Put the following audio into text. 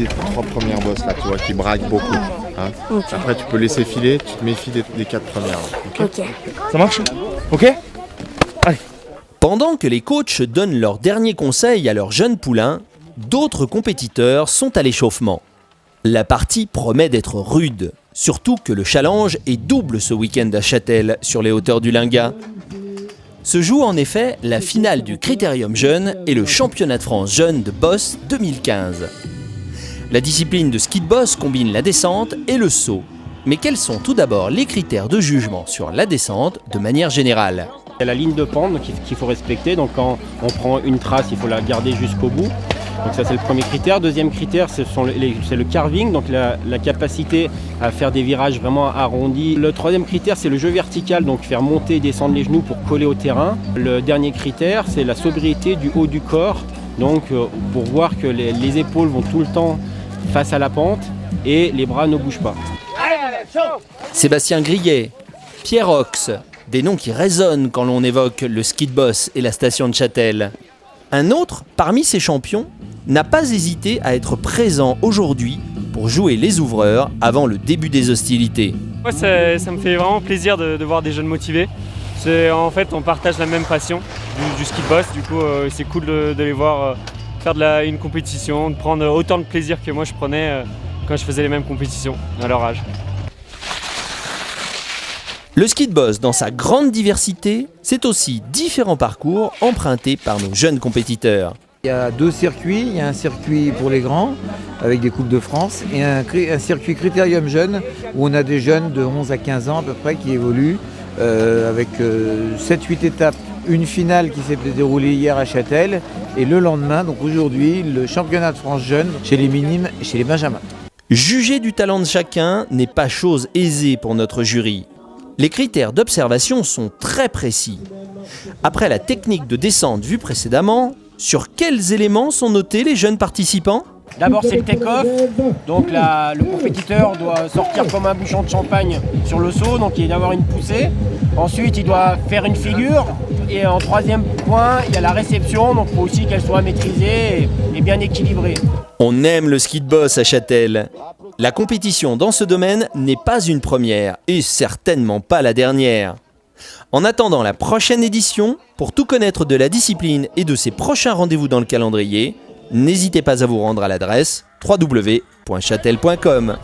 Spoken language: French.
tes 3 premières bosses là, tu vois, qui braquent beaucoup. Hein. Ok. Après, tu peux laisser filer, tu te méfies des 4 premières. Là, Ok. Ça marche? Ok? Allez. Pendant que les coachs donnent leurs derniers conseils à leurs jeunes poulains, d'autres compétiteurs sont à l'échauffement. La partie promet d'être rude, surtout que le challenge est double ce week-end à Châtel, sur les hauteurs du Lingat. Se joue en effet la finale du Critérium Jeune et le championnat de France Jeune de Boss 2015. La discipline de ski de boss combine la descente et le saut. Mais quels sont tout d'abord les critères de jugement sur la descente de manière générale ? Il y a la ligne de pente qu'il faut respecter, donc quand on prend une trace, il faut la garder jusqu'au bout. Donc ça c'est le premier critère. Deuxième critère, c'est le carving, donc la capacité à faire des virages vraiment arrondis. Le troisième critère, c'est le jeu vertical, donc faire monter et descendre les genoux pour coller au terrain. Le dernier critère, c'est la sobriété du haut du corps, donc pour voir que les épaules vont tout le temps face à la pente et les bras ne bougent pas. Sébastien Grillet, Pierre Ox, des noms qui résonnent quand l'on évoque le ski de boss et la station de Châtel. Un autre, parmi ces champions, n'a pas hésité à être présent aujourd'hui pour jouer les ouvreurs avant le début des hostilités. Moi, ça me fait vraiment plaisir de voir des jeunes motivés. En fait, on partage la même passion du ski de boss. Du coup, c'est cool de les voir faire une compétition, de prendre autant de plaisir que moi je prenais quand je faisais les mêmes compétitions à leur âge. Le ski de boss, dans sa grande diversité, c'est aussi différents parcours empruntés par nos jeunes compétiteurs. Il y a 2 circuits, il y a un circuit pour les grands avec des Coupes de France et un circuit Critérium Jeune où on a des jeunes de 11 à 15 ans à peu près qui évoluent avec 7-8 étapes. Une finale qui s'est déroulée hier à Châtel et le lendemain, donc aujourd'hui, le championnat de France jeune chez les minimes et chez les benjamins. Juger du talent de chacun n'est pas chose aisée pour notre jury. Les critères d'observation sont très précis. Après la technique de descente vue précédemment, sur quels éléments sont notés les jeunes participants ? D'abord c'est le take-off, donc le compétiteur doit sortir comme un bouchon de champagne sur le saut, donc il doit avoir une poussée. Ensuite il doit faire une figure et en troisième point il y a la réception, donc il faut aussi qu'elle soit maîtrisée et bien équilibrée. On aime le ski de boss à Châtel. La compétition dans ce domaine n'est pas une première et certainement pas la dernière. En attendant la prochaine édition, pour tout connaître de la discipline et de ses prochains rendez-vous dans le calendrier, n'hésitez pas à vous rendre à l'adresse www.chatel.com.